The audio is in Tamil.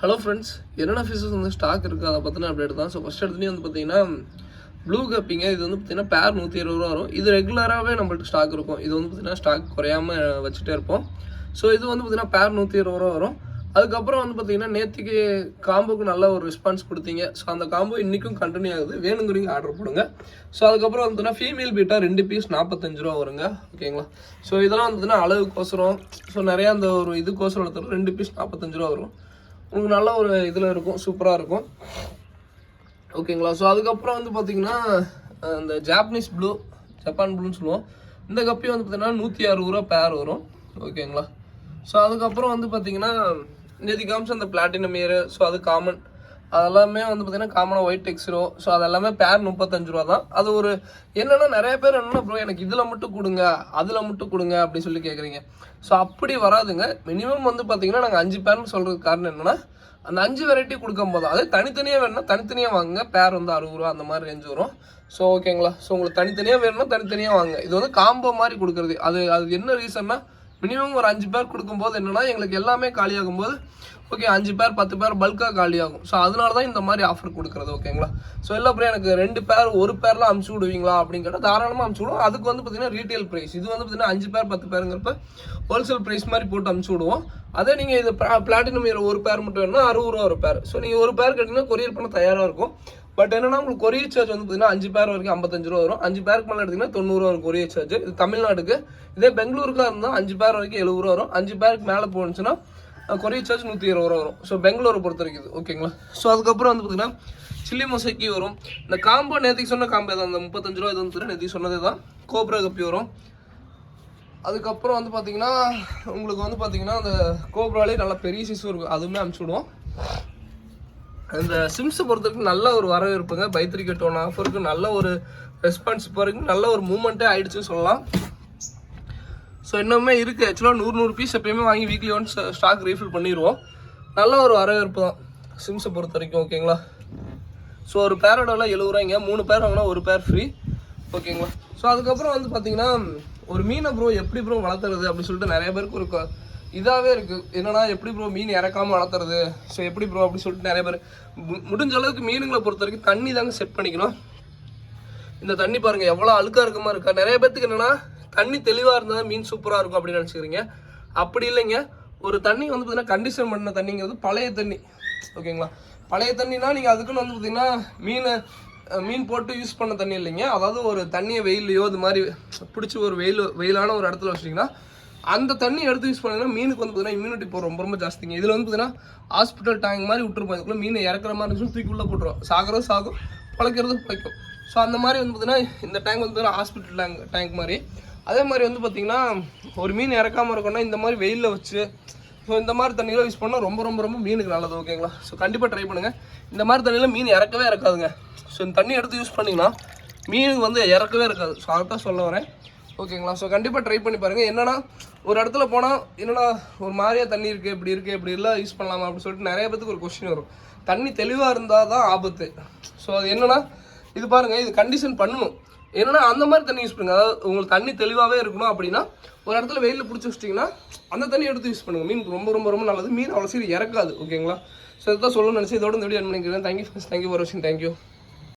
ஹலோ ஃப்ரெண்ட்ஸ், என்னென்ன ஃபிஷஸ் வந்து ஸ்டாக் இருக்குது அதை பற்றின அப்டேட் தான். ஸோ ஃபஸ்ட் எடுத்துலேயும் வந்து பார்த்தீங்கன்னா ப்ளூ கப்பிங்க. இது வந்து பார்த்தீங்கன்னா பேர் 120 ரூபா வரும். இது ரெகுலராகவே நம்மள்ட்ட ஸ்டாக் இருக்கும். இது வந்து பார்த்தீங்கன்னா ஸ்டாக் குறையாமல் வச்சுட்டே இருப்போம். ஸோ இது வந்து பார்த்தீங்கன்னா பேர் 120 ரூபா வரும். அதுக்கப்புறம் வந்து பார்த்தீங்கன்னா நேற்றுக்கு காம்போக்கு நல்ல ஒரு ரெஸ்பான்ஸ் கொடுத்தீங்க. ஸோ அந்த காம்போ இன்றைக்கும் கண்டினியூ ஆகுது. வேணுங்கிறீங்க ஆர்டர் போடுங்க. ஸோ அதுக்கப்புறம் வந்து பார்த்தீங்கன்னா ஃபீமேல் பீட்டா 2 பீஸ் 45 ரூபா வருங்க. ஓகேங்களா? ஸோ இதெல்லாம் வந்து பார்த்தீங்கன்னா அளவுக்கோசரம், ஸோ நிறையா அந்த ஒரு இதுக்கோசரம் எடுத்துகிட்டு 2 பீஸ் 45 ரூபா வரும். உங்களுக்கு நல்ல ஒரு இதில் இருக்கும், சூப்பராக இருக்கும். ஓகேங்களா? ஸோ அதுக்கப்புறம் வந்து பார்த்தீங்கன்னா இந்த ஜாப்பனீஸ் ப்ளூ, ஜப்பான் ப்ளூன்னு சொல்லுவோம். இந்த கப்பி வந்து பார்த்தீங்கன்னா 160 ரூபா பேர் வரும். ஓகேங்களா? ஸோ அதுக்கப்புறம் வந்து பார்த்தீங்கன்னா நேற்று காமிச்சு அந்த பிளாட்டினம் இயரு, ஸோ அது காமன். அதெல்லாமே வந்து பார்த்தீங்கன்னா காமனாக ஒயிட் டெக்ஸ்ரோ. ஸோ அதெல்லாமே பேர் 35 ரூபா தான். அது ஒரு என்னென்னா நிறைய பேர் என்னென்னா ப்ரோ எனக்கு இதில் மட்டும் கொடுங்க, அதில் மட்டும் கொடுங்க அப்படின்னு சொல்லி கேட்குறீங்க. ஸோ அப்படி வராதுங்க. மினிமம் வந்து பார்த்தீங்கன்னா நாங்கள் 5 பேர்னு சொல்கிறதுக்கு காரணம் என்னென்னா அந்த 5 வெரைட்டி கொடுக்கும் போது அதே தனித்தனியாக வேணும்னா தனித்தனியாக வாங்குங்க. பேர் வந்து 60 ரூபா அந்த மாதிரி ரேஞ்ச் வரும். ஸோ ஓகேங்களா? ஸோ உங்களுக்கு தனித்தனியாக வேணும்னா தனித்தனியாக வாங்க. இது வந்து காம்போ மாதிரி கொடுக்குறது. அது என்ன ரீசன்னா மினிமம் ஒரு 5 பேர் கொடுக்கும்போது என்னென்னா எங்களுக்கு எல்லாமே காலியாகும் போது ஓகே 5 பேர் 10 பேர் பல்காக காலியாகும். ஸோ அதனால தான் இந்த மாதிரி ஆஃபர் கொடுக்குறது. ஓகேங்களா? ஸோ இல்லை அப்புறம் எனக்கு 2 பேர் 1 பேர்லாம் அமுச்சு விடுவீங்களா அப்படின்னு கேட்டால் தாராளமாக அமுச்சு விடுவோம். அதுக்கு வந்து பார்த்தீங்கன்னா ரீட்டைல் ப்ரைஸ். இது வந்து பார்த்தீங்கன்னா 5 பேர் 10 பேருங்கிறப்ப ஹோல்சேல் ப்ரைஸ் மாதிரி போட்டு அமுச்சு விடுவோம். அதே நீங்கள் இது பிளாட்டினம் இயர் 1 பேர் மட்டும் வேணும்னா 60 ரூபா ஒரு பேர். ஸோ நீங்கள் 1 பேர் கேட்டிங்கன்னா கொரியர் பண்ண தயாராக இருக்கும். பட் என்னன்னா உங்களுக்கு கொரியர் சார்ஜ் வந்து பார்த்தீங்கன்னா 5 பேர் வரைக்கும் 55 ரூபா வரும். 5 பேருக்கு மேலே எடுத்திங்கன்னா 90 ரூபா வரும் கொரியர் சார்ஜ். இது தமிழ்நாடுக்கு. இதே பெங்களூருக்காக இருந்தால் 5 பேர் வரைக்கும் 70 ரூபா வரும். 5 பேருக்கு மேலே போணுச்சுன்னா கொரியர் சார்ஜ் 120 ரூபா வரும். ஸோ பெங்களூரை பொறுத்த வரைக்கும். ஓகேங்களா? ஸோ அதுக்கப்புறம் வந்து பார்த்தீங்கன்னா சில்லி மொசைக்கி வரும். இந்த காம்போ நேற்றுக்கு சொன்ன காம்போ தான், அந்த 35 ரூபா இது வந்து நேற்றுக்கு சொன்னதே தான். கோப்ரா கப்பி வரும். அதுக்கப்புறம் வந்து பார்த்தீங்கன்னா உங்களுக்கு வந்து பார்த்தீங்கன்னா அந்த கோப்ராலே நல்லா பெரிய சைஸும் இருக்கும். அதுவுமே அனுப்பிச்சி விடுவோம். இந்த சிம்ஸை பொறுத்த வரைக்கும் நல்ல ஒரு வரவேற்புங்க. பைத்திரிக்கெட் ஒன்று ஆஃபருக்கு நல்ல ஒரு ரெஸ்பான்ஸ் இப்போ வரைக்கும் நல்ல ஒரு மூவ்மெண்ட்டே ஆகிடுச்சுன்னு சொல்லலாம். ஸோ இன்னுமே இருக்குது. ஆக்சுவலாக 100 பீஸ் எப்பயுமே வாங்கி வீக்லி ஒன்ஸ் ஸ்டாக் ரீஃபில் பண்ணிடுவோம். நல்ல ஒரு வரவேற்பு தான் சிம்ஸை பொறுத்த வரைக்கும். ஓகேங்களா? ஸோ ஒரு பேரோட 70 ரூபாய்ங்க. 3 பேர் வாங்கினா 1 பேர் ஃப்ரீ. ஓகேங்களா? ஸோ அதுக்கப்புறம் வந்து பார்த்தீங்கன்னா ஒரு மீனை ப்ரோ எப்படி ப்ரோ வளர்த்துறது அப்படின்னு சொல்லிட்டு நிறைய பேருக்கு ஒரு இதாகவே இருக்குது. என்னன்னா எப்படி ப்ரோ மீன் இறக்காமல் வளர்த்துறது, ஸோ எப்படி ப்ரோ அப்படின்னு சொல்லிட்டு நிறைய பேர் முடிஞ்ச அளவுக்கு மீனுங்களை பொறுத்த வரைக்கும் தண்ணி தாங்க செட் பண்ணிக்கணும். இந்த தண்ணி பாருங்கள் எவ்வளோ அழுக்காக இருக்க மாதிரி இருக்கா. நிறைய பேருக்கு என்னென்னா தண்ணி தெளிவாக இருந்தால் மீன் சூப்பராக இருக்கும் அப்படின்னு நினச்சிக்கிறீங்க. அப்படி இல்லைங்க. ஒரு தண்ணி வந்து பார்த்தீங்கன்னா கண்டிஷன் பண்ண தண்ணிங்கிறது பழைய தண்ணி. ஓகேங்களா? பழைய தண்ணினா நீங்கள் அதுக்குன்னு வந்து பார்த்தீங்கன்னா மீன் போட்டு யூஸ் பண்ண தண்ணி இல்லைங்க. அதாவது ஒரு தண்ணியை வெயிலையோ இது மாதிரி பிடிச்சி ஒரு வெயிலான ஒரு இடத்துல வச்சிட்டிங்கன்னா அந்த தண்ணி எடுத்து யூஸ் பண்ணிங்கன்னா மீனுக்கு வந்து பார்த்தீங்கன்னா இம்யூனிட்டி போகிற ரொம்ப ஜாஸ்திங்க. இதில் வந்து பார்த்தீங்கன்னா ஹாஸ்பிட்டல் டேங்க் மாதிரி விட்டுருப்போம். இதுக்குள்ளே மீனை இறக்குற மாதிரி இருந்துச்சு தூக்கி உள்ளே போட்டுரும். சாகிறது சாகும், பழைக்கிறதும் பழைக்கும். ஸோ அந்த மாதிரி வந்து பார்த்தீங்கன்னா இந்த டேங்க் வந்து பார்த்தீங்கன்னா ஹாஸ்பிட்டல் டேங்க் மாதிரி. அதே மாதிரி வந்து பார்த்திங்கன்னா ஒரு மீன் இறக்காமல் இருக்கணும்னா இந்த மாதிரி வெயிலில் வச்சு ஸோ இந்த மாதிரி தண்ணியில் யூஸ் பண்ணால் ரொம்ப ரொம்ப ரொம்ப மீனுக்கு நல்லது. ஓகேங்களா? ஸோ கண்டிப்பாக ட்ரை பண்ணுங்கள். இந்த மாதிரி தண்ணியில் மீன் இறக்கவே இறக்காதுங்க. ஸோ இந்த தண்ணி எடுத்து யூஸ் பண்ணிங்கன்னா மீனுக்கு வந்து இறக்கவே இருக்காது. ஸோ அதை தான் சொல்ல வரேன். ஓகேங்களா? ஸோ கண்டிப்பாக ட்ரை பண்ணி பாருங்கள். என்னென்னா ஒரு இடத்துல போனால் என்னென்னா ஒரு மாதிரியாக தண்ணி இருக்குது, இப்படி இல்லை யூஸ் பண்ணலாமா அப்படின்னு சொல்லிட்டு நிறைய பேருக்கு ஒரு கொஸ்டின் வரும். தண்ணி தெளிவாக இருந்தால் தான் ஆபத்து. ஸோ அது என்னென்னா இது பாருங்கள், இது கண்டிஷன் பண்ணணும். என்னன்னா அந்த மாதிரி தண்ணி யூஸ் பண்ணுங்க. அதாவது உங்களுக்கு தண்ணி தெளிவாகவே இருக்கணும் அப்படின்னா ஒரு இடத்துல வெயிலில் பிடிச்சி வச்சிட்டிங்கன்னா அந்த தண்ணி எடுத்து யூஸ் பண்ணுங்கள். மீன் ரொம்ப ரொம்ப ரொம்ப நல்லது. மீன் அவ்வளோ சீக்கிரம் இறக்காது. ஓகேங்களா? ஸோ இதுதான் சொல்லணும்னு நினச்சி இதோட இந்த வீடியோ பண்ணிக்கிறேன். தேங்க்யூ ஃபார் வாட்சிங். தேங்க்யூ.